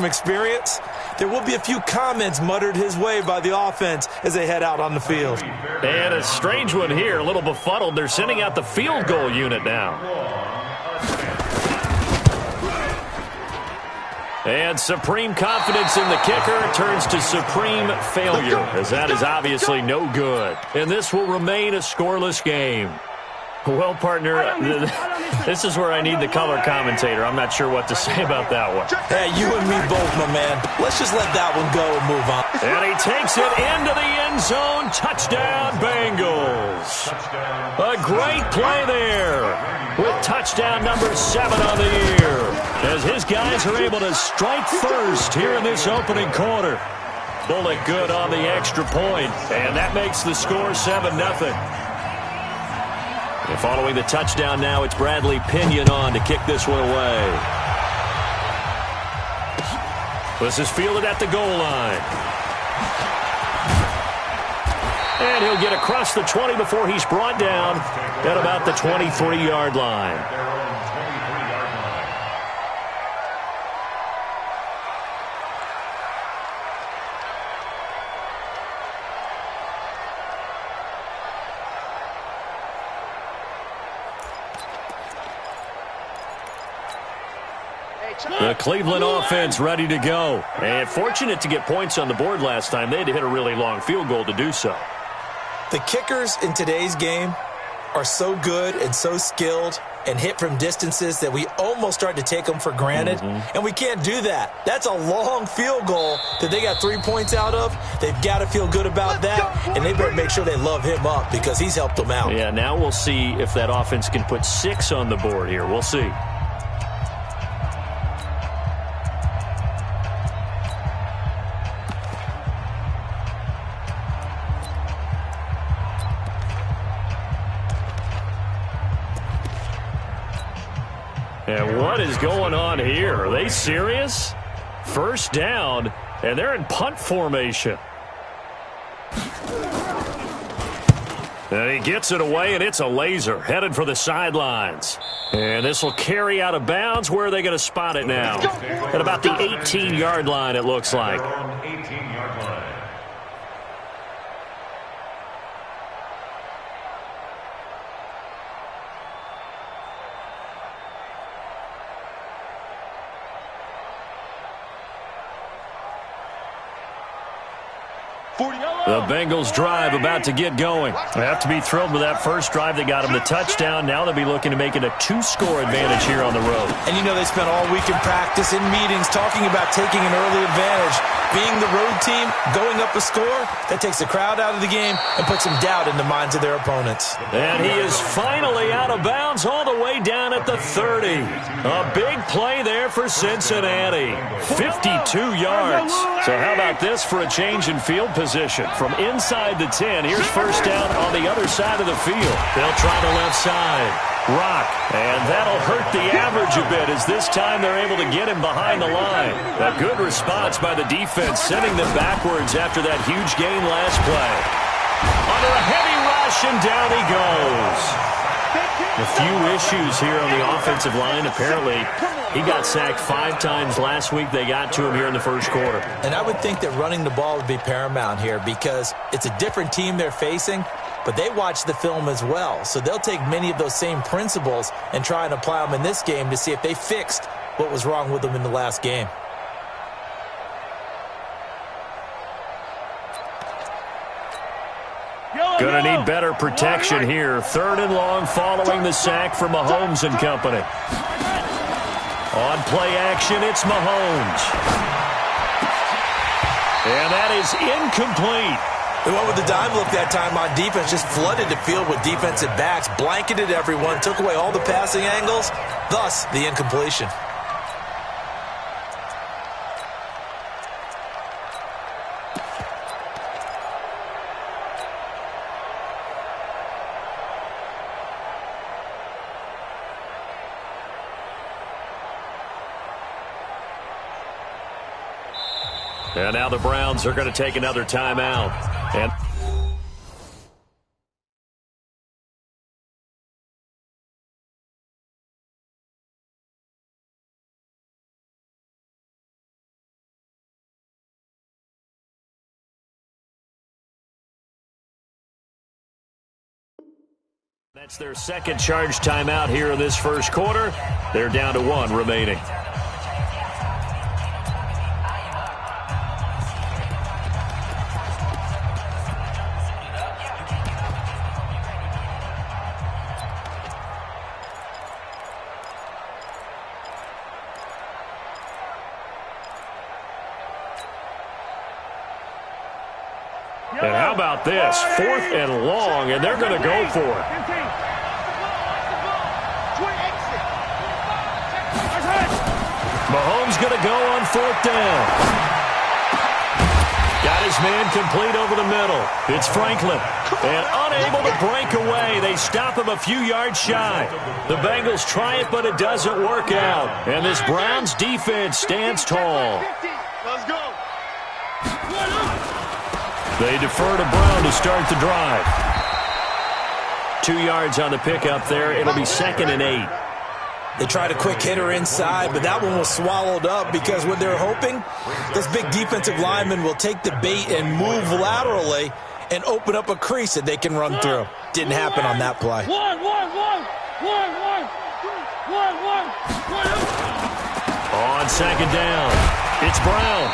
from experience, there will be a few comments muttered his way by the offense as they head out on the field. And a strange one here, a little befuddled. They're sending out the field goal unit now. And supreme confidence in the kicker turns to supreme failure, as that is obviously no good. And this will remain a scoreless game. Well, partner, this is where I need the color commentator. I'm not sure what to say about that one. Hey, you and me both, my man. Let's just let that one go and move on. And he takes it into the end zone. Touchdown, Bengals. A great play there with touchdown number 7 on the year, as his guys are able to strike first here in this opening quarter. Bullet good on the extra point, and that makes the score 7-0. And following the touchdown now, it's Bradley Pinion on to kick this one away. This is fielded at the goal line. And he'll get across the 20 before he's brought down at about the 23-yard line. The Cleveland offense ready to go. And fortunate to get points on the board last time. They had to hit a really long field goal to do so. The kickers in today's game are so good and so skilled and hit from distances that we almost start to take them for granted. And we can't do that. That's a long field goal that they got 3 points out of. They've got to feel good about that, and they better make sure they love him up because he's helped them out. Yeah, now we'll see if that offense can put 6 on the board here. We'll see. And what is going on here? Are they serious? First down, and they're in punt formation. And he gets it away, and it's a laser headed for the sidelines. And this will carry out of bounds. Where are they going to spot it now? At about the 18-yard line, it looks like. The Bengals drive about to get going. They have to be thrilled with that first drive that got them the touchdown. Now they'll be looking to make it a 2-score advantage here on the road. And you know they spent all week in practice, in meetings, talking about taking an early advantage. Being the road team, going up a score, that takes the crowd out of the game and puts some doubt in the minds of their opponents. And he is finally out of bounds all the way down at the 30. A big play there for Cincinnati. 52 yards. So how about this for a change in field position? From inside the 10, here's first down on the other side of the field. They'll try the left side. Rock, and that'll hurt the average a bit as this time they're able to get him behind the line. A good response by the defense, sending them backwards after that huge gain last play. Under a heavy rush, and down he goes. A few issues here on the offensive line. Apparently, he got sacked 5 times last week. They got to him here in the first quarter. And I would think that running the ball would be paramount here because it's a different team they're facing, but they watch the film as well. So they'll take many of those same principles and try and apply them in this game to see if they fixed what was wrong with them in the last game. Going to need better protection here. 3rd and long following the sack for Mahomes and company. On play action, it's Mahomes. And that is incomplete. They went with the dime look that time on defense, just flooded the field with defensive backs, blanketed everyone, took away all the passing angles, thus the incompletion. And now the Browns are going to take another timeout. And That's their second charge timeout here in this first quarter. They're down to 1 remaining. And how about this? 4th and long, and they're going to go for it. Mahomes going to go on 4th down. Got his man complete over the middle. It's Franklin. And unable to break away. They stop him a few yards shy. The Bengals try it, but it doesn't work out. And this Browns defense stands tall. Let's go. They defer to Brown to start the drive. 2 yards on the pickup there. It'll be 2nd and 8. They tried a quick hitter inside, but that one was swallowed up because what they're hoping, this big defensive lineman will take the bait and move laterally and open up a crease that they can run through. Didn't happen on that play. On 2nd down, it's Brown.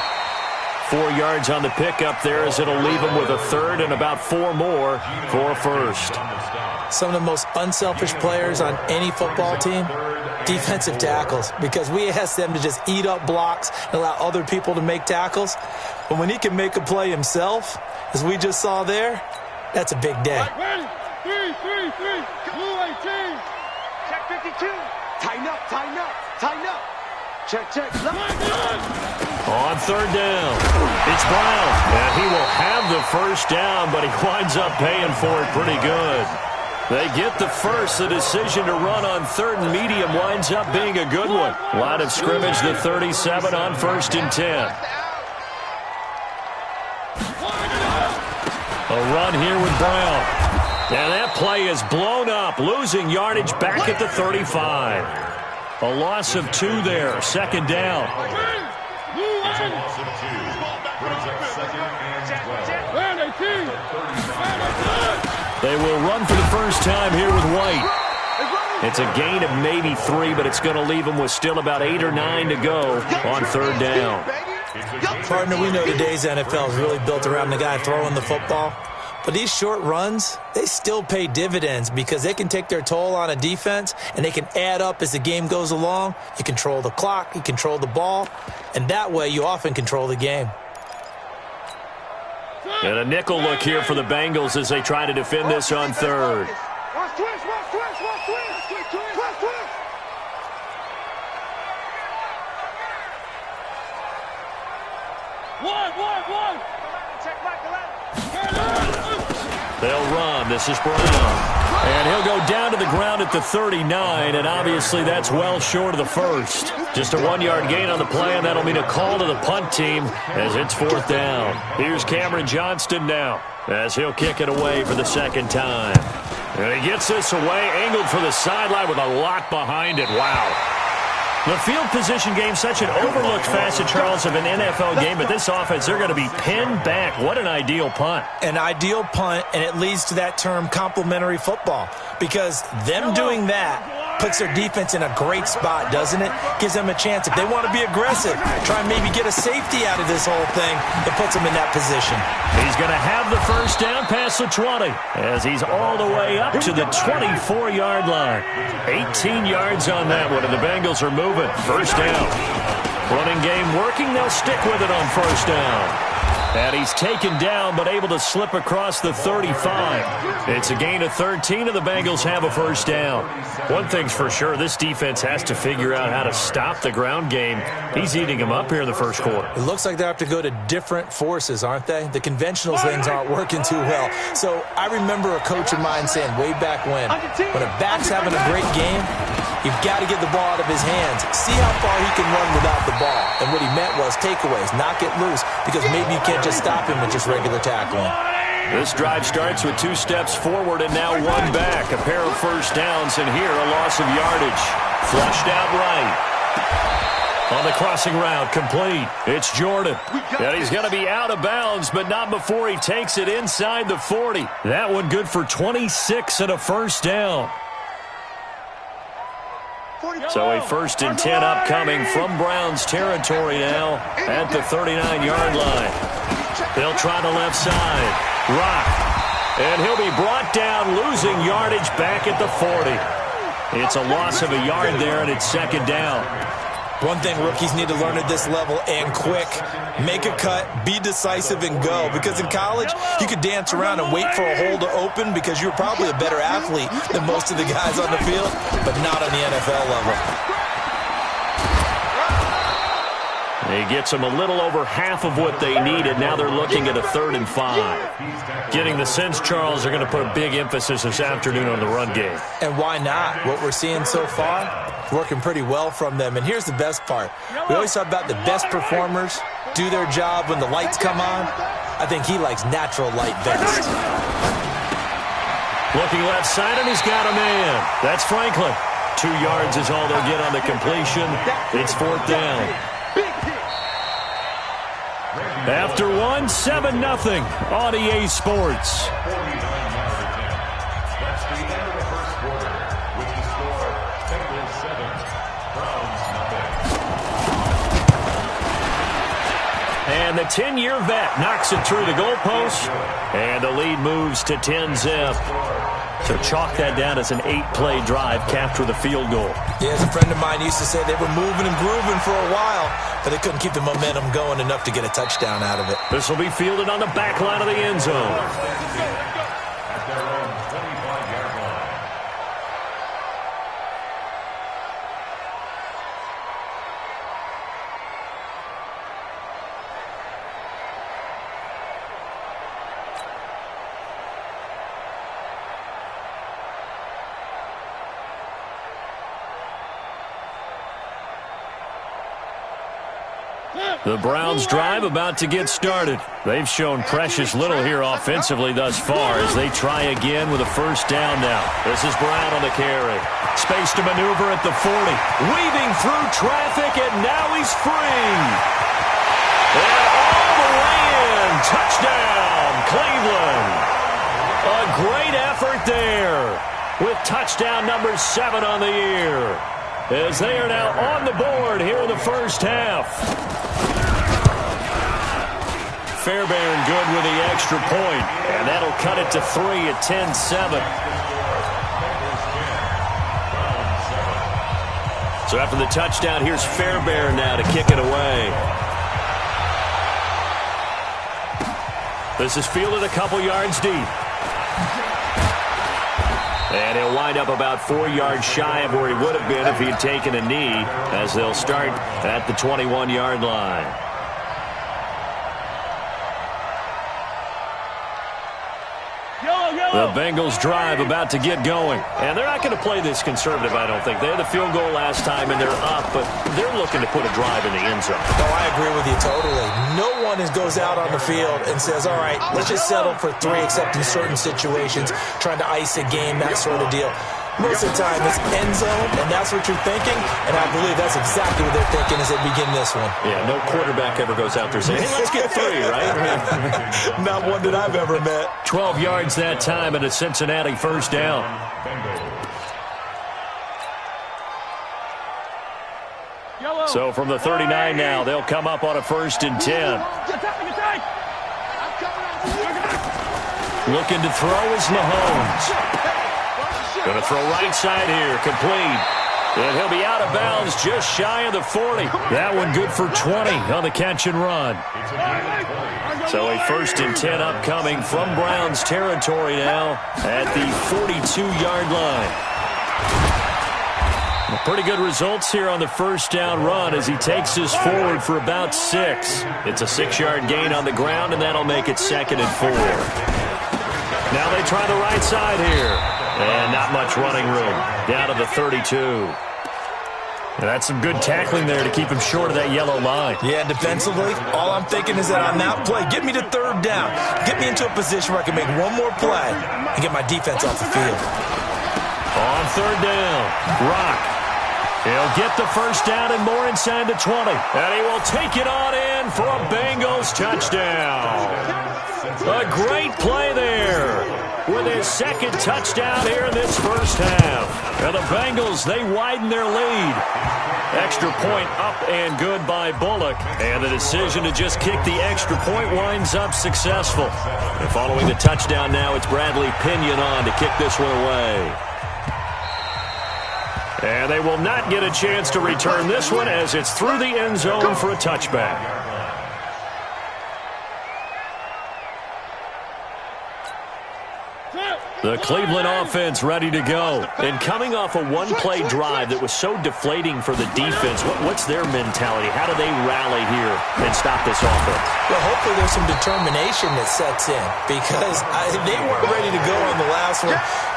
4 yards on the pickup there as it'll leave him with a 3rd and about 4 more for a 1st. Some of the most unselfish players on any football team, defensive tackles, because we ask them to just eat up blocks and allow other people to make tackles. But when he can make a play himself, as we just saw there, that's a big day. Ready? 3, 3, 3. Blue 18. Check 52. Tighten up, tighten up, tighten up. Check, check. On 3rd down, it's Brown. And he will have the 1st down, but he winds up paying for it pretty good. They get the 1st. The decision to run on 3rd and medium winds up being a good one. Line of scrimmage, the 37 on 1st and 10. A run here with Brown. And that play is blown up, losing yardage back at the 35. A loss of 2 there, 2nd down. They will run for the first time here with White. It's a gain of maybe 3, but it's going to leave them with still about 8 or 9 to go on 3rd down. Partner, we know today's NFL is really built around the guy throwing the football. But these short runs, they still pay dividends because they can take their toll on a defense and they can add up as the game goes along. You control the clock, you control the ball, and that way you often control the game. And a nickel look here for the Bengals as they try to defend this on 3rd. Watch twist, watch twist, watch twist, twist, twist, twist. One. Check back the left. They'll run. This is Brown. And he'll go down to the ground at the 39, and obviously that's well short of the 1st. Just a 1-yard gain on the play, and that'll mean a call to the punt team as it's 4th down. Here's Cameron Johnston now as he'll kick it away for the 2nd time. And he gets this away, angled for the sideline with a lot behind it. Wow. The field position game, such an overlooked facet, Charles, of an NFL game, but this offense, they're going to be pinned back. What an ideal punt. An ideal punt, and it leads to that term complementary football, because them doing that puts their defense in a great spot, doesn't it? Gives them a chance. If they want to be aggressive, try and maybe get a safety out of this whole thing, it puts them in that position. He's going to have the 1st down past the 20 as he's all the way up to the 24-yard line. 18 yards on that one, and the Bengals are moving. 1st down. Running game working. They'll stick with it on 1st down. And he's taken down, but able to slip across the 35. It's a gain of 13, and the Bengals have a 1st down. One thing's for sure, this defense has to figure out how to stop the ground game. He's eating them up here in the 1st quarter. It looks like they have to go to different forces, aren't they? The conventional things aren't working too well. So I remember a coach of mine saying way back when a back's having a great game, you've got to get the ball out of his hands. See how far he can run without the ball. And what he meant was takeaways, not get loose, because maybe you can't just stop him with just regular tackling. This drive starts with 2 steps forward and now 1 back. A pair of 1st downs, and here a loss of yardage. Flushed out right. On the crossing route, complete. It's Jordan. And he's going to be out of bounds, but not before he takes it inside the 40. That one good for 26 and a first down. So a 1st and 10 upcoming from Browns territory now at the 39-yard line. They'll try the left side. Rock. And he'll be brought down, losing yardage back at the 40. It's a loss of a yard there, and it's 2nd down. One thing rookies need to learn at this level, and quick, make a cut, be decisive, and go. Because in college, you could dance around and wait for a hole to open because you're probably a better athlete than most of the guys on the field, but not on the NFL level. He gets them a little over half of what they needed. Now they're looking at a 3rd and 5. Getting the sense, Charles, are going to put a big emphasis this afternoon on the run game. And why not? What we're seeing so far, working pretty well from them. And here's the best part. We always talk about the best performers do their job when the lights come on. I think he likes natural light best. Looking left side, and he's got a man. That's Franklin. 2 yards is all they'll get on the completion. It's 4th down. After 1, 7-0 on EA Sports. And the 10-year vet knocks it through the goalpost, and the lead moves to 10-zip. So chalk that down as an 8-play drive, capture the field goal. Yeah, as a friend of mine used to say, they were moving and grooving for a while, but they couldn't keep the momentum going enough to get a touchdown out of it. This will be fielded on the back line of the end zone. The Browns drive about to get started. They've shown precious little here offensively thus far as they try again with a 1st down now. This is Brown on the carry. Space to maneuver at the 40. Weaving through traffic, and now he's free. And all the way in. Touchdown, Cleveland. A great effort there with touchdown number 7 on the year, as they are now on the board here in the 1st half. Fairbairn good with the extra point, and that'll cut it to 3 at 10-7. So after the touchdown, here's Fairbairn now to kick it away. This is fielded a couple yards deep. And he'll wind up about 4 yards shy of where he would have been if he had taken a knee, as they'll start at the 21-yard line. The Bengals drive about to get going. And they're not going to play this conservative, I don't think. They had the field goal last time, and they're up, but they're looking to put a drive in the end zone. Oh, I agree with you totally. No one goes out on the field and says, all right, let's just settle for 3, except in certain situations, trying to ice a game, that sort of deal. Most of the time, it's end zone, and that's what you're thinking, and I believe that's exactly what they're thinking as they begin this one. Yeah, no quarterback ever goes out there saying, hey, let's get 3, right? Not one that I've ever met. 12 yards that time, and a Cincinnati 1st down. So from the 39 now, they'll come up on a 1st and 10. Looking to throw is Mahomes. Going to throw right side here, complete. And he'll be out of bounds just shy of the 40. That one good for 20 on the catch and run. So a 1st and 10 upcoming from Browns territory now at the 42-yard line. Pretty good results here on the 1st down run as he takes us forward for about 6. It's a 6-yard gain on the ground, and that'll make it 2nd and 4. Now they try the right side here. And not much running room. Down to the 32. And that's some good tackling there to keep him short of that yellow line. Yeah, defensively, all I'm thinking is that on that play, get me to 3rd down. Get me into a position where I can make one more play and get my defense off the field. On 3rd down, Rock. He'll get the first down and more inside the 20. And he will take it on in for a Bengals touchdown. A great play there with his second touchdown here in this first half. And the Bengals, they widen their lead. Extra point up and good by Bullock. And the decision to just kick the extra point winds up successful. And following the touchdown now, it's Bradley Pinion on to kick this one away. And they will not get a chance to return this one as it's through the end zone for a touchback. The Cleveland offense ready to go. And coming off a one-play drive that was so deflating for the defense, what's their mentality? How do they rally here and stop this offense? Well, hopefully there's some determination that sets in because they weren't ready to go on the last one.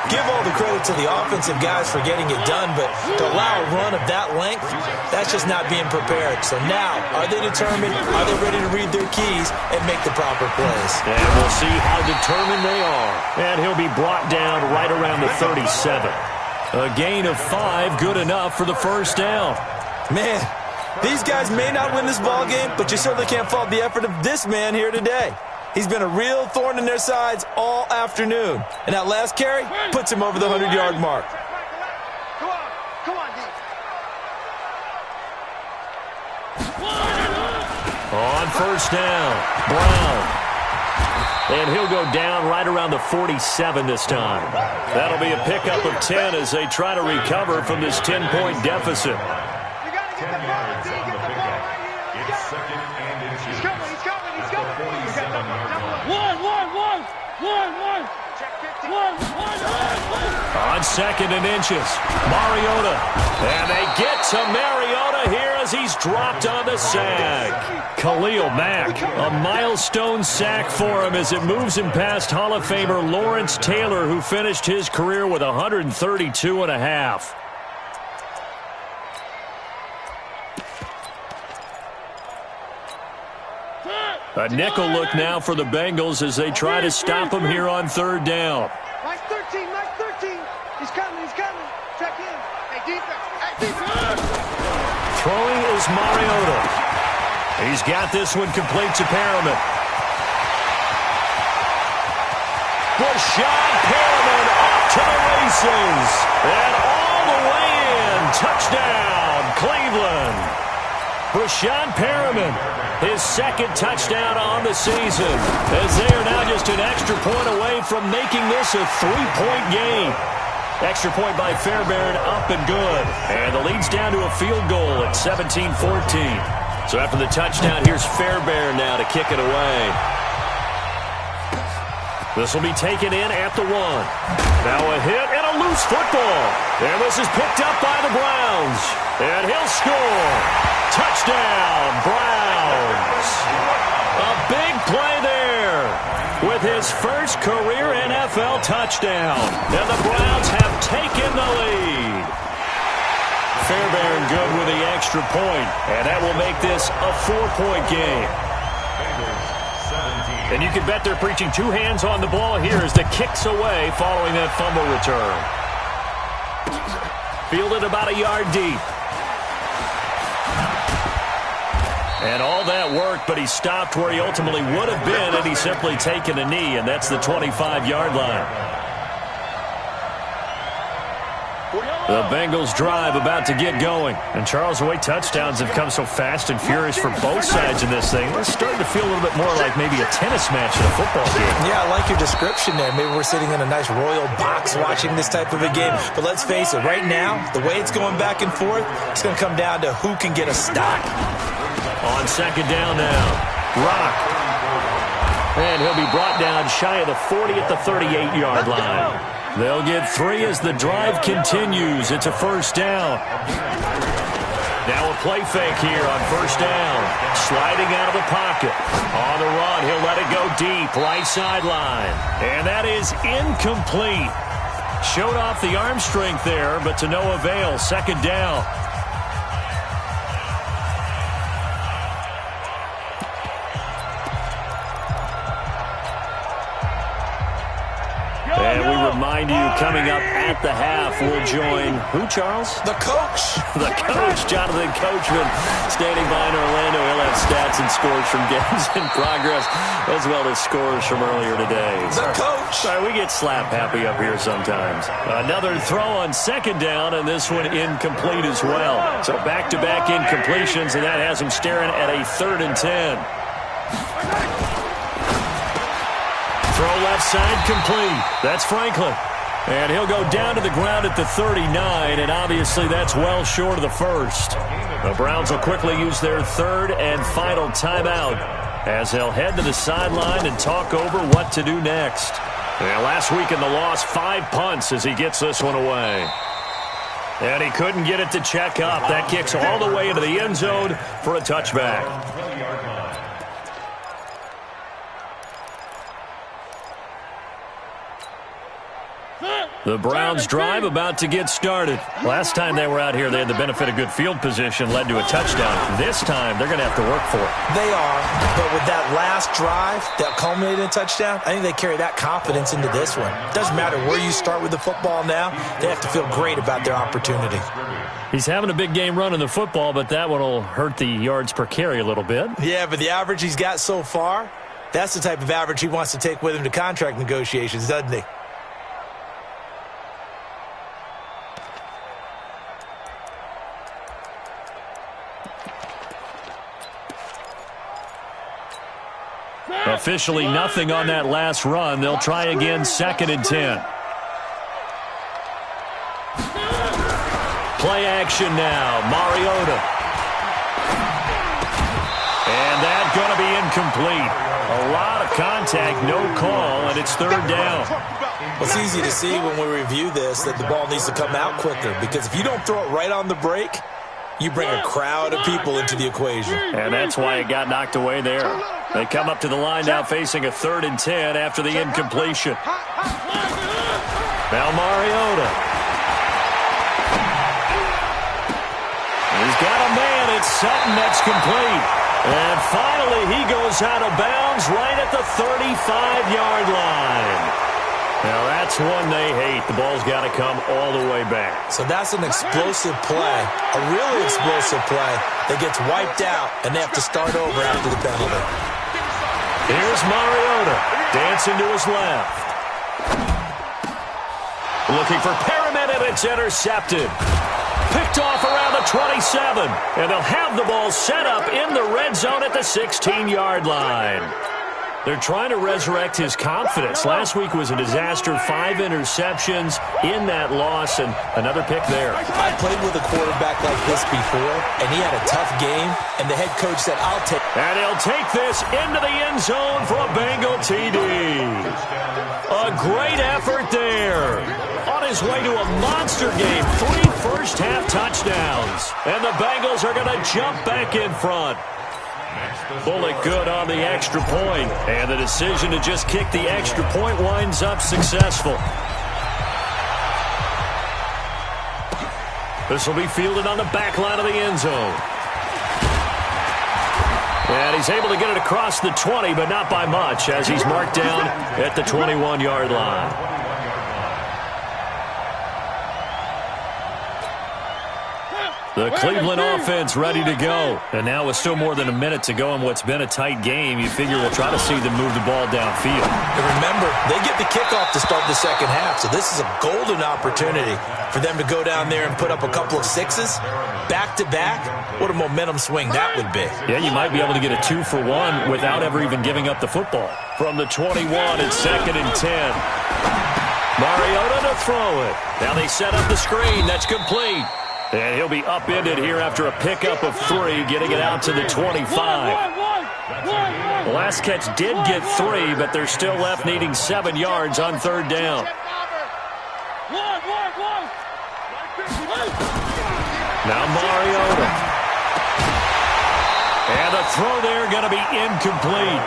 Give all the credit to the offensive guys for getting it done, but to allow a run of that length, that's just not being prepared. So now, are they determined? Are they ready to read their keys and make the proper plays? And we'll see how determined they are. And he'll be brought down right around the 37. A gain of 5, good enough for the first down. Man, these guys may not win this ball game, but you certainly can't fault the effort of this man here today. He's been a real thorn in their sides all afternoon. And that last carry puts him over the 100-yard mark. Come on, D. On first down, Brown. And he'll go down right around the 47 this time. That'll be a pickup of 10 as they try to recover from this 10-point deficit. You got to get the ball, D. Get the ball right here. It's second and inches. He's coming. On second and inches, Mariota. And they get to Mariota here as he's dropped on the sack. Khalil Mack, a milestone sack for him as it moves him past Hall of Famer Lawrence Taylor, who finished his career with 132 and a half. A nickel look now for the Bengals as they try to stop him here on third down. Nice 13. He's coming. Check in. Hey, defense. Throwing is Mariota. He's got this one complete to Perriman. Rashad Perriman off to the races. And all the way in. Touchdown, Cleveland. Rashad Perriman, his second touchdown on the season, as they are now just an extra point away from making this a 3-point game. Extra point by Fairbairn, up and good. And the lead's down to a field goal at 17-14. So after the touchdown, here's Fairbairn now to kick it away. This will be taken in at the 1. Now a hit and a loose football. And this is picked up by the Browns. And he'll score. Touchdown, Browns. A big play there with his first career NFL touchdown. And the Browns have taken the lead. Fairbairn good with the extra point. And that will make this a 4-point game. And you can bet they're preaching 2 hands on the ball here as the kick's away following that fumble return. Fielded about a yard deep. And all that worked, but he stopped where he ultimately would have been had he simply taken a knee, and that's the 25-yard line. The Bengals drive about to get going. And Charles, the way touchdowns have come so fast and furious for both sides in this thing, it's starting to feel a little bit more like maybe a tennis match in a football game. Yeah, I like your description there. Maybe we're sitting in a nice royal box watching this type of a game. But let's face it, right now, the way it's going back and forth, it's going to come down to who can get a stop. On second down now, Rock. And he'll be brought down shy of the 40 at the 38-yard line. They'll get 3 as the drive continues. It's a first down. Now a play fake here on first down. Sliding out of the pocket. On the run, he'll let it go deep, right sideline. And that is incomplete. Showed off the arm strength there, but to no avail. Second down. And we remind remind you, coming up at the half, we'll join who, Charles? The coach. The coach, Jonathan Coachman, standing by in Orlando. He'll have stats and scores from games in progress, as well as scores from earlier today. The coach. Sorry, we get slap happy up here sometimes. Another throw on second down, and this one incomplete as well. So back-to-back incompletions, and that has him staring at a 3rd and 10. Throw left side complete. That's Franklin. And he'll go down to the ground at the 39, and obviously that's well short of the first. The Browns will quickly use their 3rd and final timeout as they'll head to the sideline and talk over what to do next. And last week in the loss, 5 punts as he gets this one away. And he couldn't get it to check up. That kicks all the way into the end zone for a touchback. The Browns drive about to get started. Last time they were out here, they had the benefit of good field position, led to a touchdown. This time, they're going to have to work for it. They are, but with that last drive that culminated in a touchdown, I think they carry that confidence into this one. Doesn't matter where you start with the football now, they have to feel great about their opportunity. He's having a big game running the football, but that one will hurt the yards per carry a little bit. Yeah, but the average he's got so far, that's the type of average he wants to take with him to contract negotiations, doesn't he? Officially nothing on that last run. They'll try again, 2nd and 10. Play action now. Mariota. And that's going to be incomplete. A lot of contact, no call, and it's 3rd down. Well, it's easy to see when we review this that the ball needs to come out quicker, because if you don't throw it right on the break, you bring a crowd of people into the equation. And that's why it got knocked away there. They come up to the line now facing a 3rd and 10 after the incompletion. Now Mariota. He's got a man. It's Sutton that's complete. And finally he goes out of bounds right at the 35-yard line. Now, that's one they hate. The ball's got to come all the way back. So that's an explosive play, a really explosive play that gets wiped out, and they have to start over after the penalty. Here's Mariota dancing to his left. Looking for Perriman, and it's intercepted. Picked off around the 27, and they'll have the ball set up in the red zone at the 16-yard line. They're trying to resurrect his confidence. Last week was a disaster, 5 interceptions in that loss, and another pick there. I played with a quarterback like this before, and he had a tough game, and the head coach said, I'll take it. And he'll take this into the end zone for a Bengal TD. A great effort there. On his way to a monster game, 3 first-half touchdowns. And the Bengals are going to jump back in front. Bullock good on the extra point, and the decision to just kick the extra point winds up successful. This will be fielded on the back line of the end zone. And he's able to get it across the 20, but not by much, as he's marked down at the 21-yard line. The Cleveland offense ready to go. And now with still more than a minute to go in what's been a tight game, you figure we'll try to see them move the ball downfield. And remember, they get the kickoff to start the second half, so this is a golden opportunity for them to go down there and put up a couple of 6s back-to-back. What a momentum swing that would be. Yeah, you might be able to get a 2-for-1 without ever even giving up the football. From the 21, it's 2nd and 10. Mariota to throw it. Now they set up the screen. That's complete. And he'll be upended here after a pickup of 3, getting it out to the 25. The last catch did get 3, but they're still left needing 7 yards on 3rd down. Now Mariota. And the throw there going to be incomplete.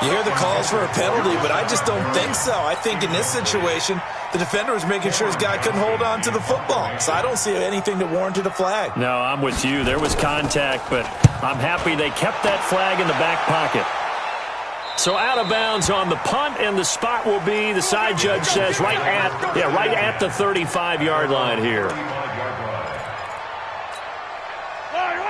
You hear the calls for a penalty, but I just don't think so. I think in this situation, the defender was making sure his guy couldn't hold on to the football. So I don't see anything that warranted a flag. No, I'm with you. There was contact, but I'm happy they kept that flag in the back pocket. So out of bounds on the punt, and the spot will be, the side judge says, right at the 35-yard line here.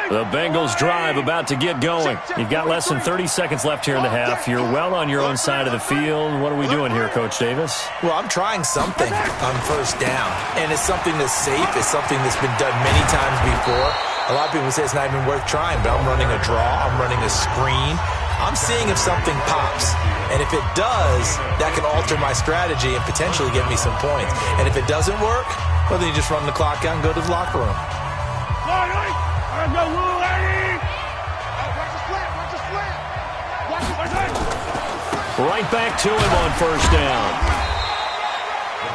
The Bengals drive about to get going. You've got less than 30 seconds left here in the half. You're well on your own side of the field. What are we doing here, Coach Davis? Well, I'm trying something on first down, and it's something that's safe. It's something that's been done many times before. A lot of people say it's not even worth trying, but I'm running a draw. I'm running a screen. I'm seeing if something pops. And if it does, that can alter my strategy and potentially get me some points. And if it doesn't work, well, then you just run the clock out and go to the locker room. Right back to him on first down.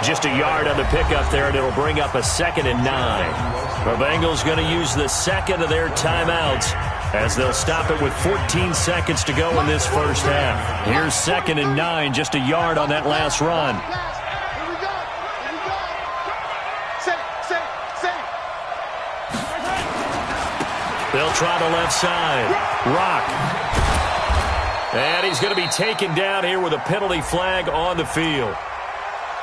Just a yard on the pickup there, and it'll bring up a 2nd and 9. The Bengals going to use the second of their timeouts as they'll stop it with 14 seconds to go in this first half. Here's 2nd and 9, just a yard on that last run. They'll try the left side. Rock. And he's going to be taken down here with a penalty flag on the field.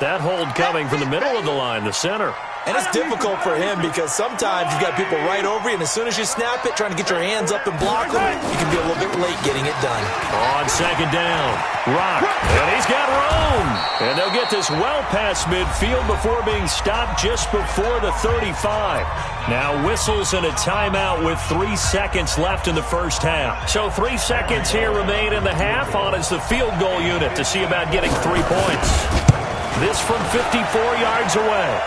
That hold coming from the middle of the line, the center. And it's difficult for him because sometimes you've got people right over you, and as soon as you snap it, trying to get your hands up and block them, you can be a little bit late getting it done. On 2nd down, Rock. And he's got room. And they'll get this well past midfield before being stopped just before the 35. Now whistles and a timeout with 3 seconds left in the first half. So 3 seconds here remain in the half. On is the field goal unit to see about getting 3 points. This from 54 yards away.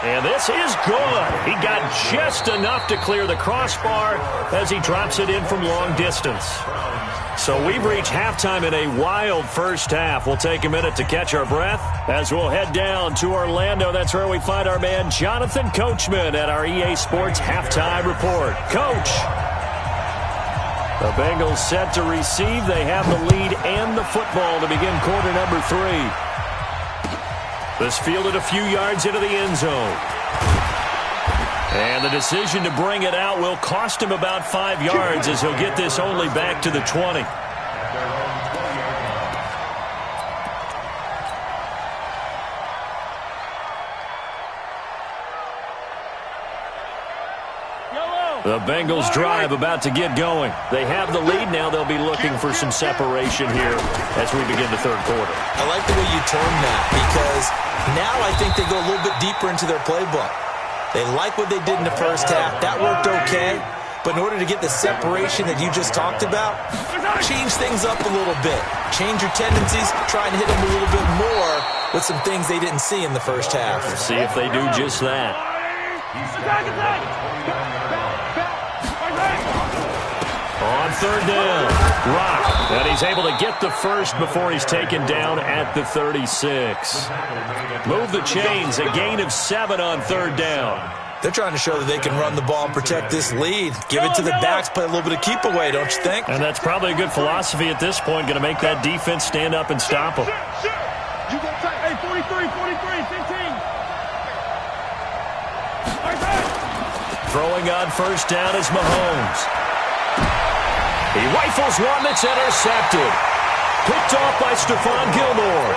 And this is good. He got just enough to clear the crossbar as he drops it in from long distance. So we've reached halftime in a wild first half. We'll take a minute to catch our breath as we'll head down to Orlando. That's where we find our man Jonathan Coachman at our EA Sports Halftime Report. Coach. The Bengals set to receive. They have the lead and the football to begin quarter number 3. This fielded a few yards into the end zone. And the decision to bring it out will cost him about 5 yards as he'll get this only back to the 20. The Bengals drive about to get going. They have the lead. Now they'll be looking for some separation here as we begin the third quarter. I like the way you term that because now I think they go a little bit deeper into their playbook. They like what they did in the first half. That worked okay. But in order to get the separation that you just talked about, change things up a little bit. Change your tendencies. Try and hit them a little bit more with some things they didn't see in the first half. Let's see if they do just that. On third down, Rock. And he's able to get the first before he's taken down at the 36. Move the chains, a gain of 7 on third down. They're trying to show that they can run the ball and protect this lead. Give it to the backs, play a little bit of keep away, don't you think? And that's probably a good philosophy at this point, going to make that defense stand up and stop them. You go tight. Hey, 43, 15. Throwing on first down is Mahomes. He rifles one that's intercepted. Picked off by Stephon Gilmore.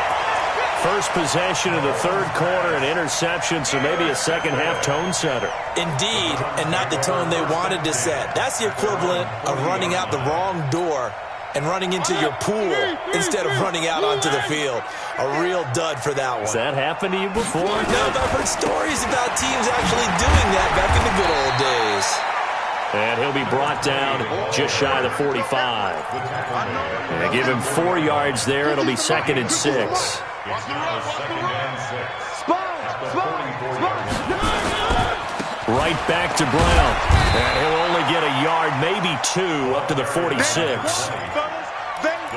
First possession of the third quarter, an interception, so maybe a second-half tone setter. Indeed, and not the tone they wanted to set. That's the equivalent of running out the wrong door and running into your pool instead of running out onto the field. A real dud for that one. Has that happened to you before? No, but I've heard stories about teams actually doing that back in the good old days. And he'll be brought down just shy of the 45. And they give him 4 yards there. It'll be 2nd and 6. Right back to Brown. And he'll only get a yard, maybe 2, up to the 46.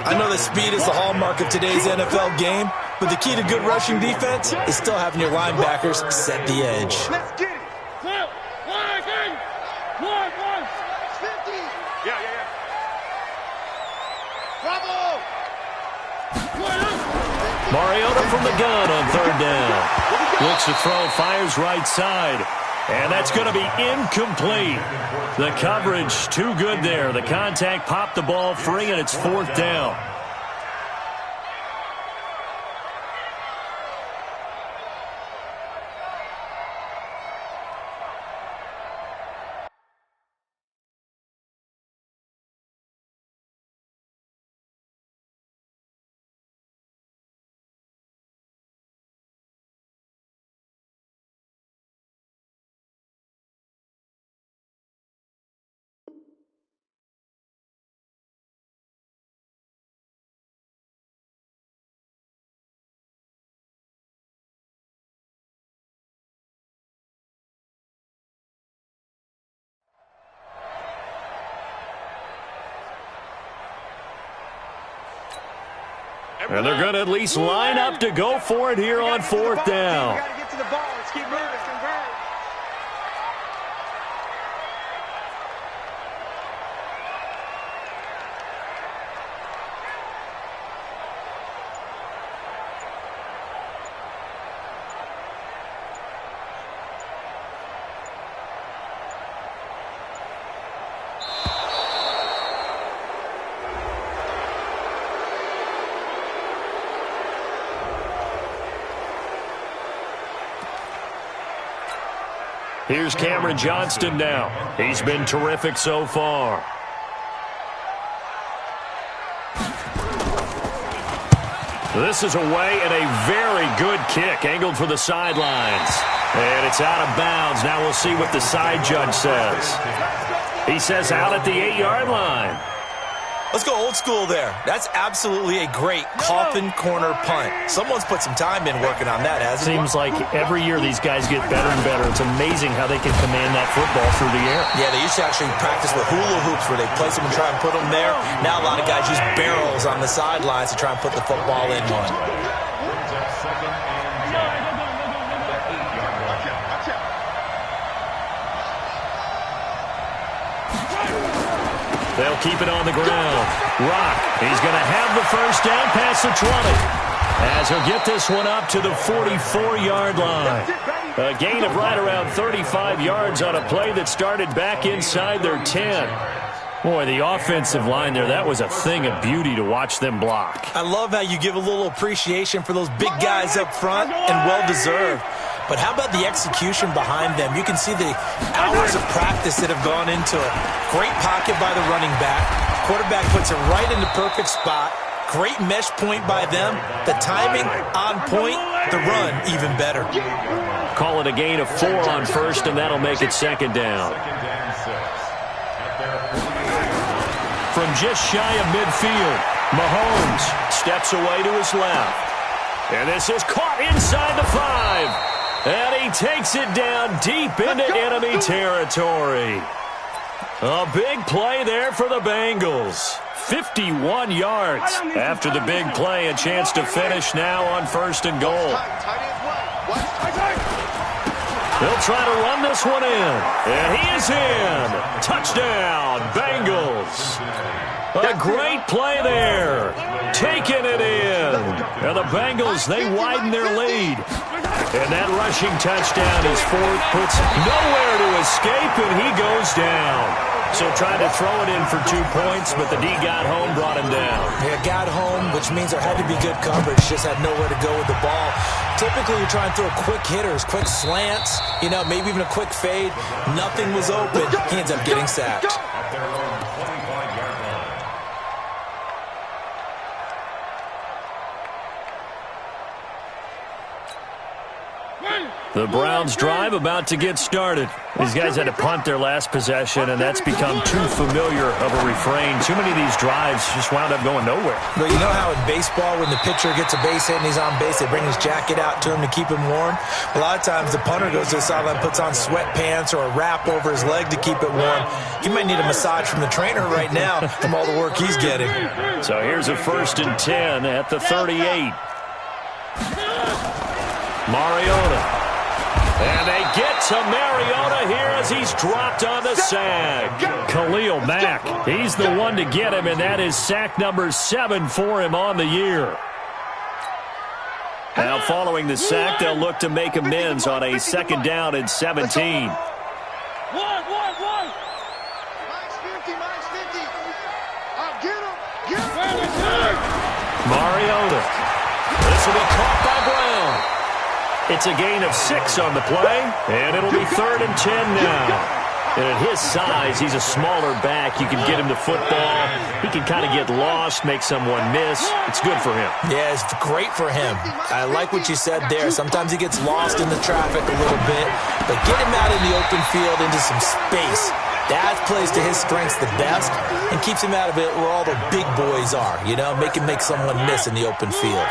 I know that speed is the hallmark of today's NFL game, but the key to good rushing defense is still having your linebackers set the edge. Let's get it. Mariota from the gun on third down. Looks to throw, fires right side. And that's going to be incomplete. The coverage too good there. The contact popped the ball free, and it's 4th down. And they're going to at least line up to go for it here on fourth down. Got to get to the ball. Let's keep moving. Here's Cameron Johnston now. He's been terrific so far. This is away and a very good kick angled for the sidelines. And it's out of bounds. Now we'll see what the side judge says. He says out at the 8-yard line. Let's go old school there. That's absolutely a great coffin corner punt. Someone's put some time in working on that, hasn't he? Seems like every year these guys get better and better. It's amazing how they can command that football through the air. Yeah, they used to actually practice with hula hoops where they place them and try and put them there. Now a lot of guys use barrels on the sidelines to try and put the football in one. They'll keep it on the ground. Rock, he's going to have the first down past the 20. As he'll get this one up to the 44-yard line. A gain of right around 35 yards on a play that started back inside their 10. Boy, the offensive line there, that was a thing of beauty to watch them block. I love how you give a little appreciation for those big guys up front, and well-deserved. But how about the execution behind them? You can see the hours of practice that have gone into it. Great pocket by the running back. Quarterback puts it right in the perfect spot. Great mesh point by them. The timing on point. The run even better. Call it a gain of 4 on first, and that'll make it second down. From just shy of midfield, Mahomes steps away to his left. And this is caught inside the 5. And he takes it down deep into enemy territory. A big play there for the Bengals. 51 yards after the big play. A chance to finish now on first and goal. They'll try to run this one in. And he is in. Touchdown, Bengals. A great play there. Taking it in. And the Bengals, they widen their lead. And that rushing touchdown is fourth, puts nowhere to escape, and he goes down. So tried to throw it in for 2 points, but the D got home, brought him down. Yeah, got home, which means there had to be good coverage. Just had nowhere to go with the ball. Typically, you're trying to throw quick hitters, quick slants, maybe even a quick fade. Nothing was open. He ends up getting sacked. The Browns drive about to get started. These guys had to punt their last possession, and that's become too familiar of a refrain. Too many of these drives just wound up going nowhere. But you know how in baseball, when the pitcher gets a base hit and he's on base, they bring his jacket out to him to keep him warm? A lot of times the punter goes to the sideline, puts on sweatpants or a wrap over his leg to keep it warm. He might need a massage from the trainer right now from all the work he's getting. So here's a 1st and 10 at the 38. Mariota. And they get to Mariota here as he's dropped on the sack. Khalil Mack, he's the one to get him, and that is sack number 7 for him on the year. Now following the sack, they'll look to make amends on a 2nd down and 17. Minus 50. Get him. Mariota. This will be caught by Brown. It's a gain of 6 on the play, and it'll be 3rd and 10 now. And at his size, he's a smaller back. You can get him the football. He can kind of get lost, make someone miss. It's good for him. Yeah, it's great for him. I like what you said there. Sometimes he gets lost in the traffic a little bit, but get him out in the open field into some space. That plays to his strengths the best and keeps him out of it where all the big boys are, make him make someone miss in the open field.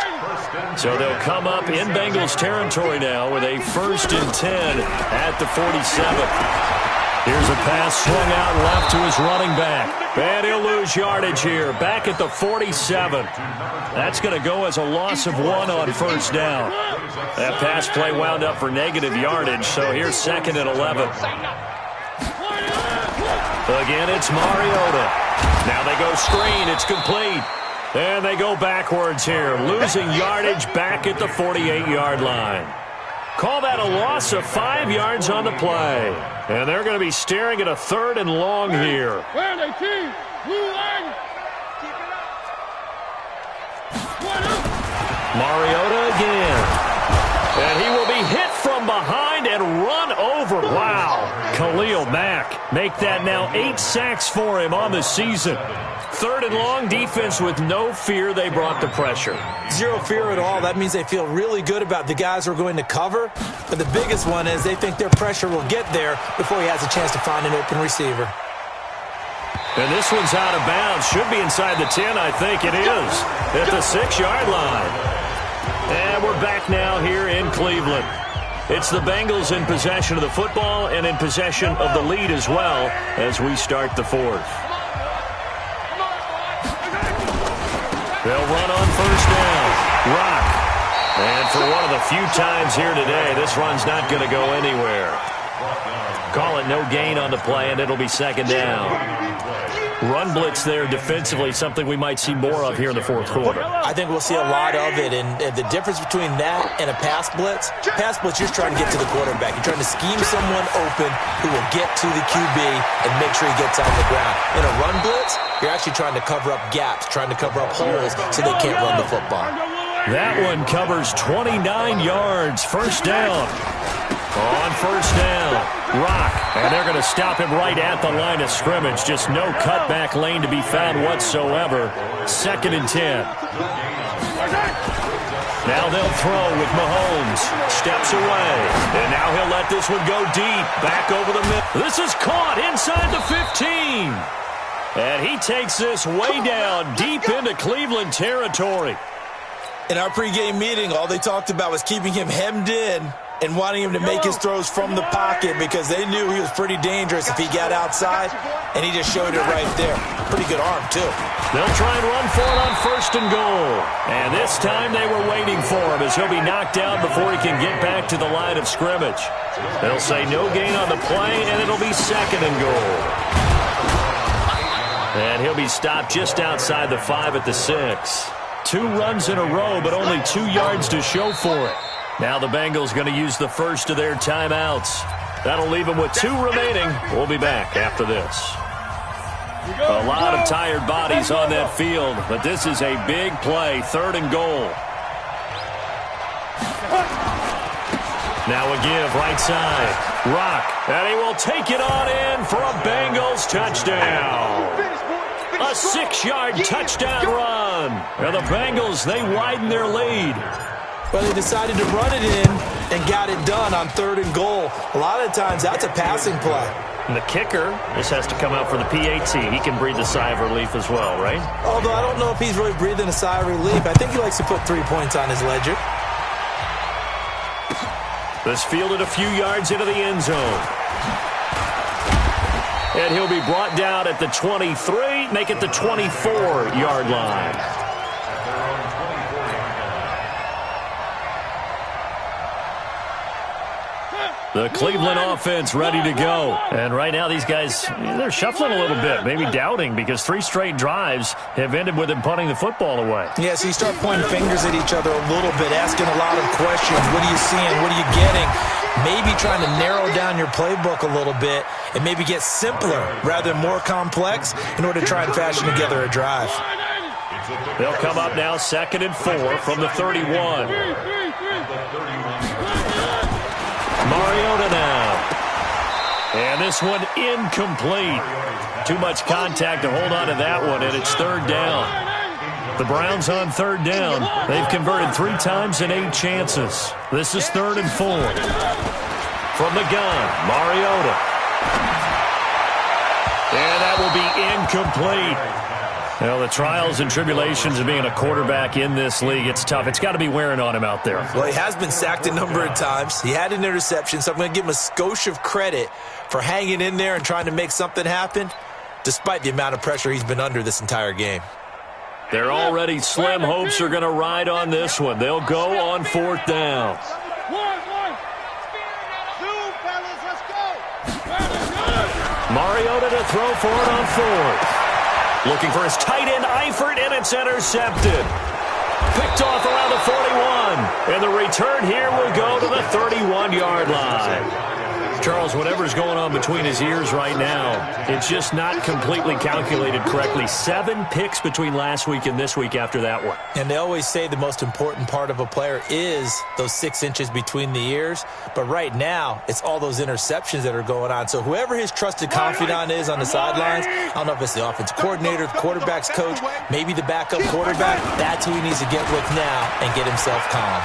So they'll come up in Bengals territory now with a 1st and 10 at the 47. Here's a pass swung out left to his running back. And he'll lose yardage here, back at the 47. That's going to go as a loss of 1 on first down. That pass play wound up for negative yardage, so here's 2nd and 11. Again, it's Mariota. Now they go screen. It's complete. And they go backwards here, losing yardage back at the 48-yard line. Call that a loss of 5 yards on the play. And they're going to be staring at a 3rd and long here. Mariota again. And he will be hit from behind and run over. Wow. Khalil Mack make that now 8 sacks for him on the season. 3rd and long, defense with no fear. They brought the pressure. Zero fear at all. That means they feel really good about the guys who are going to cover. But the biggest one is they think their pressure will get there before he has a chance to find an open receiver. And this one's out of bounds. Should be inside the 10, I think it is. At the 6-yard line. And we're back now here in Cleveland. It's the Bengals in possession of the football and in possession of the lead as well as we start the 4th. They'll run on first down. Rock. And for one of the few times here today, this run's not going to go anywhere. Call it no gain on the play, and it'll be 2nd down. Run blitz there defensively, something we might see more of here in the 4th quarter. I think we'll see a lot of it, and the difference between that and a pass blitz, you're just trying to get to the quarterback. You're trying to scheme someone open who will get to the QB and make sure he gets on the ground. In a run blitz, you're actually trying to cover up gaps, trying to cover up holes so they can't run the football. That one covers 29 yards. First down. On first down, Rock. And they're going to stop him right at the line of scrimmage. Just no cutback lane to be found whatsoever. 2nd and 10. Now they'll throw with Mahomes. Steps away. And now he'll let this one go deep. Back over the middle. This is caught inside the 15. And he takes this way down deep into Cleveland territory. In our pregame meeting, all they talked about was keeping him hemmed in and wanting him to make his throws from the pocket because they knew he was pretty dangerous if he got outside, and he just showed it right there. Pretty good arm, too. They'll try and run for it on 1st and goal. And this time they were waiting for him as he'll be knocked down before he can get back to the line of scrimmage. They'll say no gain on the play, and it'll be 2nd and goal. And he'll be stopped just outside the 5 at the 6. 2 runs in a row, but only 2 yards to show for it. Now the Bengals going to use the first of their timeouts. That'll leave them with 2 remaining. We'll be back after this. A lot of tired bodies on that field, but this is a big play. 3rd and goal. Now a give right side. Rock, and he will take it on in for a Bengals touchdown. A 6-yard touchdown run. And the Bengals, they widen their lead. Well, they decided to run it in and got it done on 3rd and goal. A lot of times, that's a passing play. And the kicker, this has to come out for the PAT. He can breathe a sigh of relief as well, right? Although I don't know if he's really breathing a sigh of relief. I think he likes to put 3 points on his ledger. This fielded a few yards into the end zone. And he'll be brought down at the 23, make it the 24-yard line. The Cleveland offense ready to go. And right now these guys, they're shuffling a little bit, maybe doubting, because 3 straight drives have ended with them punting the football away. Yeah, so you start pointing fingers at each other a little bit, asking a lot of questions. What are you seeing? What are you getting? Maybe trying to narrow down your playbook a little bit and maybe get simpler rather than more complex in order to try and fashion together a drive. They'll come up now 2nd and 4 from the 31. Mariota now. And this one incomplete. Too much contact to hold on to that one, and it's 3rd down. The Browns on 3rd down. They've converted 3 times in 8 chances. This is 3rd and 4. From the gun, Mariota. And that will be incomplete. Well, the trials and tribulations of being a quarterback in this league, it's tough. It's got to be wearing on him out there. Well, he has been sacked a number of times. He had an interception, so I'm going to give him a skosh of credit for hanging in there and trying to make something happen, despite the amount of pressure he's been under this entire game. Their already slim hopes are going to ride on this one. They'll go on 4th down. Mariota to throw for it on 4th. Looking for his tight end, Eifert, and it's intercepted. Picked off around the 41. And the return here will go to the 31-yard line. Charles, whatever's going on between his ears right now, it's just not completely calculated correctly. 7 picks between last week and this week after that one. And they always say the most important part of a player is those 6 inches between the ears. But right now, it's all those interceptions that are going on. So whoever his trusted confidant is on the sidelines, I don't know if it's the offensive coordinator, the quarterback's coach, maybe the backup quarterback, that's who he needs to get with now and get himself calm.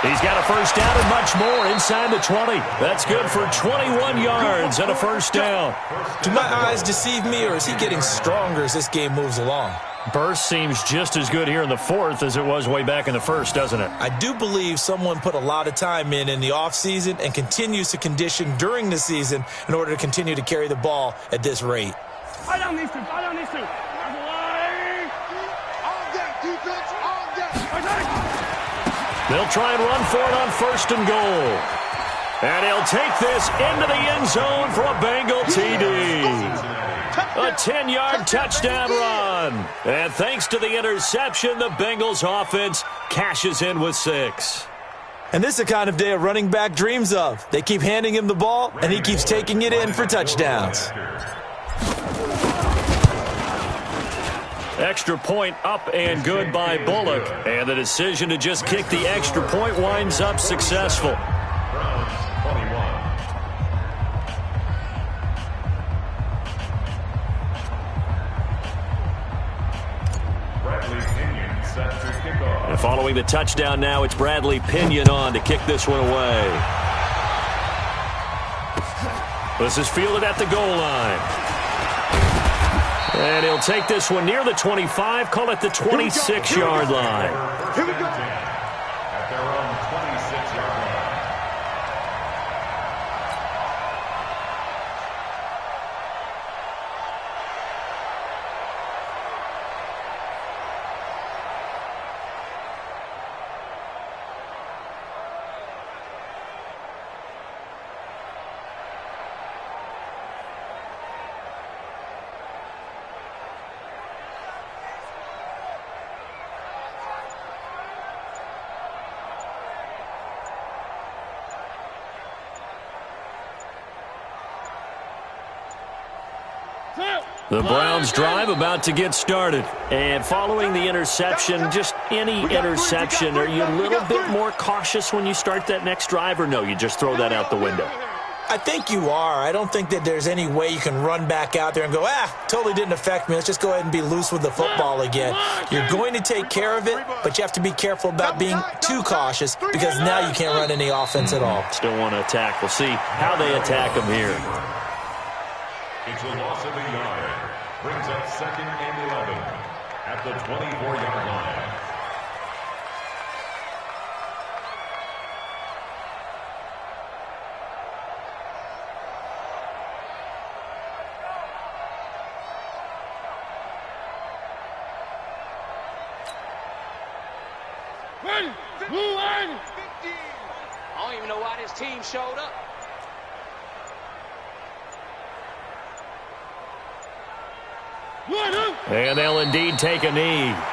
He's got a first down and much more inside the 20. That's good for 21 yards and a first down. Do my eyes deceive me, or is he getting stronger as this game moves along? Burst seems just as good here in the 4th as it was way back in the 1st, doesn't it? I do believe someone put a lot of time in the offseason and continues to condition during the season in order to continue to carry the ball at this rate. I don't need to. All day, defense, all day. They'll try and run for it on 1st and goal. And he'll take this into the end zone for a Bengal TD. A 10-yard touchdown run. And thanks to the interception, the Bengals offense cashes in with 6. And this is the kind of day a running back dreams of. They keep handing him the ball, and he keeps taking it in for touchdowns. Extra point up and good by Bullock. And the decision to just kick the extra point winds up successful. And following the touchdown now, it's Bradley Pinion on to kick this one away. This is fielded at the goal line. And he'll take this one near the 25, call it the 26-yard line. Here we go. At their own 26-yard line. The Browns drive about to get started. And following the interception, just any interception, are you a little bit more cautious when you start that next drive, or no, you just throw that out the window? I think you are. I don't think that there's any way you can run back out there and go, totally didn't affect me. Let's just go ahead and be loose with the football again. You're going to take care of it, but you have to be careful about being too cautious because now you can't run any offense at all. Still want to attack. We'll see how they attack them here. It's a loss of a yard. Brings up 2nd and 11 at the 24-yard line. Ready, blue line. I don't even know why this team showed up. And they'll indeed take a knee. Mariota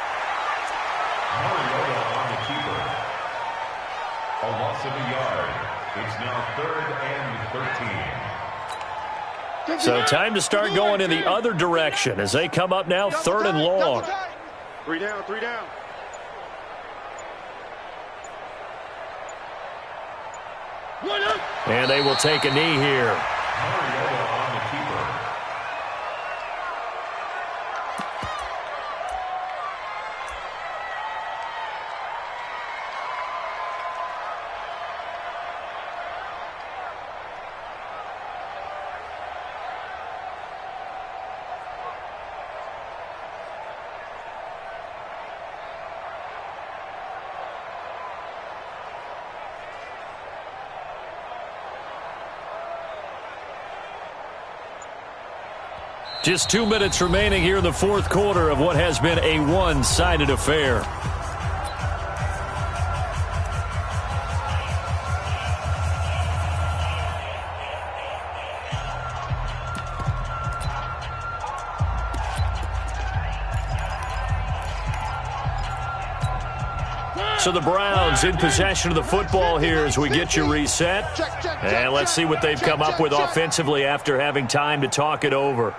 on the keeper. A loss of a yard. It's now 3rd and 13. So time to start going in the other direction as they come up now 3rd and long. 3 down, 3 down. And they will take a knee here. Mariota on the keeper. Just 2 minutes remaining here in the fourth quarter of what has been a one-sided affair. So the Browns in possession of the football here as we get you reset. And let's see what they've come up with offensively after having time to talk it over.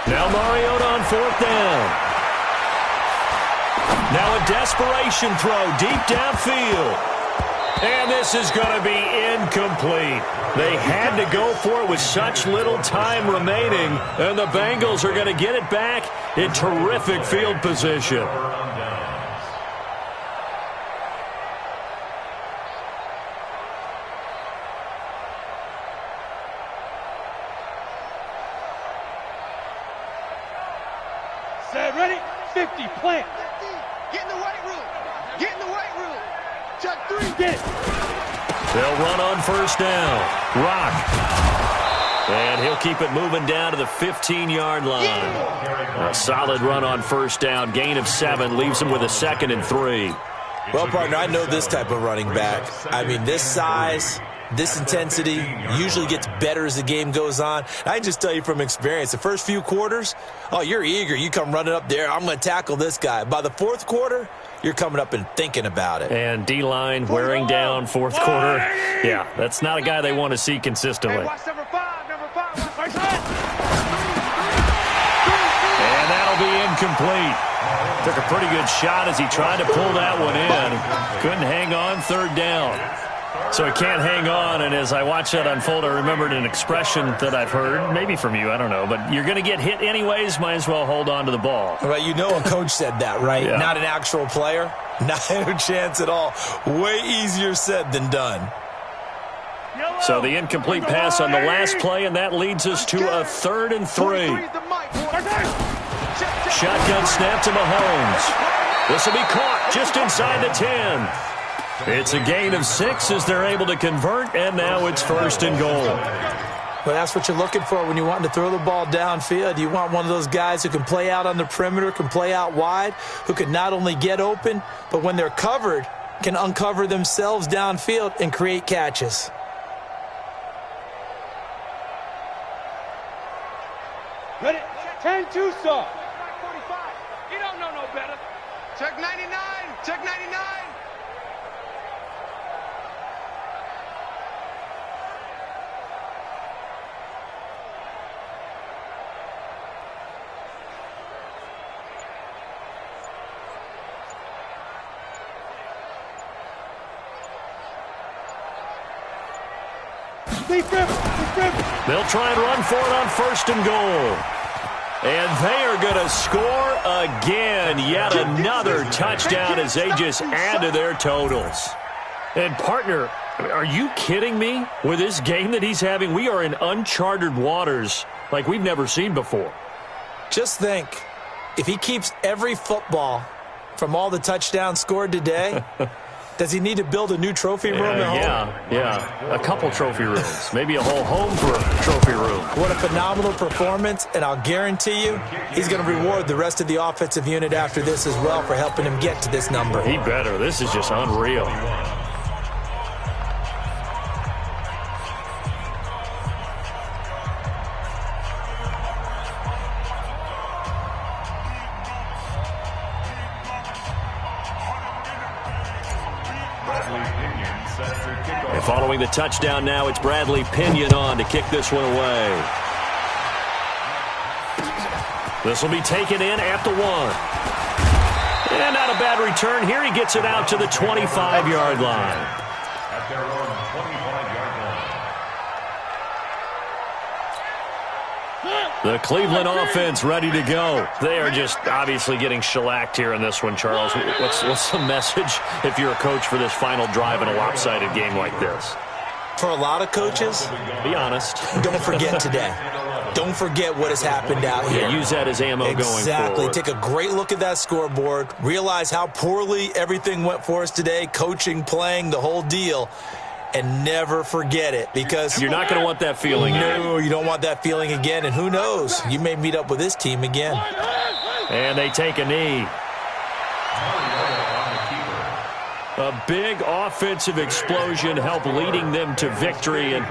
Now Mariota on fourth down. Now a desperation throw deep downfield. And this is going to be incomplete. They had to go for it with such little time remaining. And the Bengals are going to get it back in terrific field position. Ready? 50, plant. Get in the weight room. Get in the weight room. Check 3. Get it. They'll run on first down. Rock. And he'll keep it moving down to the 15-yard line. A solid run on first down. Gain of 7 leaves him with a 2nd and 3. Well, partner, I know this type of running back. I mean, this size, this intensity usually gets better as the game goes on. I can just tell you from experience, the first few quarters, oh, you're eager. You come running up there, I'm going to tackle this guy. By the fourth quarter, you're coming up and thinking about it. And D-line wearing down fourth quarter. Yeah, that's not a guy they want to see consistently. Hey, watch number 5. Number 5. And that'll be incomplete. Took a pretty good shot as he tried to pull that one in. Couldn't hang on, third down. So he can't hang on, and as I watch that unfold, I remembered an expression that I've heard, maybe from you, I don't know, but you're going to get hit anyways, might as well hold on to the ball. Well, you know a coach said that, right? Yeah. Not an actual player. Not a chance at all. Way easier said than done. So the incomplete pass on the last play, and that leads us to a 3rd and 3. Shotgun snap to Mahomes. This will be caught just inside the 10. It's a gain of 6 as they're able to convert, and now it's 1st and goal. Well, that's what you're looking for when you want to throw the ball downfield. You want one of those guys who can play out on the perimeter, can play out wide, who can not only get open, but when they're covered, can uncover themselves downfield and create catches. Ready? 10-2, sir. You don't know no better. Check 99. Check 99. They'll try and run for it on 1st and goal. And they are going to score again. Yet another touchdown as they just add to their totals. And, partner, are you kidding me? With this game that he's having, we are in uncharted waters like we've never seen before. Just think, if he keeps every football from all the touchdowns scored today, does he need to build a new trophy room at home? Yeah. A couple trophy rooms. Maybe a whole home for a trophy room. What a phenomenal performance, and I'll guarantee you he's going to reward the rest of the offensive unit after this as well for helping him get to this number. He better. This is just unreal. And following the touchdown now, it's Bradley Pinion on to kick this one away. This will be taken in at the 1. And not a bad return here. He gets it out to the 25-yard line. At their own 25-yard line. The Cleveland offense ready to go. They are just obviously getting shellacked here in this one, Charles. What's the message if you're a coach for this final drive in a lopsided game like this? For a lot of coaches, be honest. Don't forget today. Don't forget what has happened out here. Yeah, use that as ammo going forward. Exactly. Take a great look at that scoreboard. Realize how poorly everything went for us today, coaching, playing, the whole deal. and never forget it, because you're not going to want that feeling. No, you don't want that feeling again, and who knows, you may meet up with this team again. And they take a knee. A big offensive explosion helped leading them to victory, and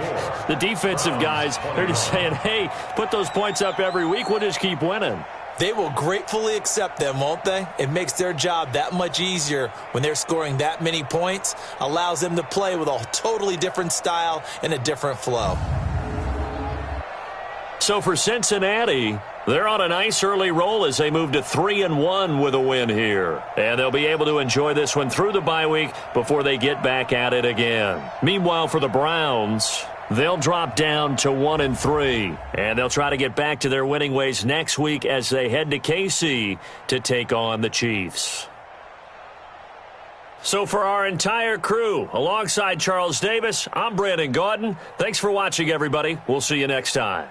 the defensive guys, they're just saying, hey, put those points up every week, we'll just keep winning. They will gratefully accept them, won't they? It makes their job that much easier when they're scoring that many points, allows them to play with a totally different style and a different flow. So for Cincinnati, they're on a nice early roll as they move to 3-1 with a win here. And they'll be able to enjoy this one through the bye week before they get back at it again. Meanwhile, for the Browns, they'll drop down to 1-3. And they'll try to get back to their winning ways next week as they head to KC to take on the Chiefs. So for our entire crew, alongside Charles Davis, I'm Brandon Gaudin. Thanks for watching, everybody. We'll see you next time.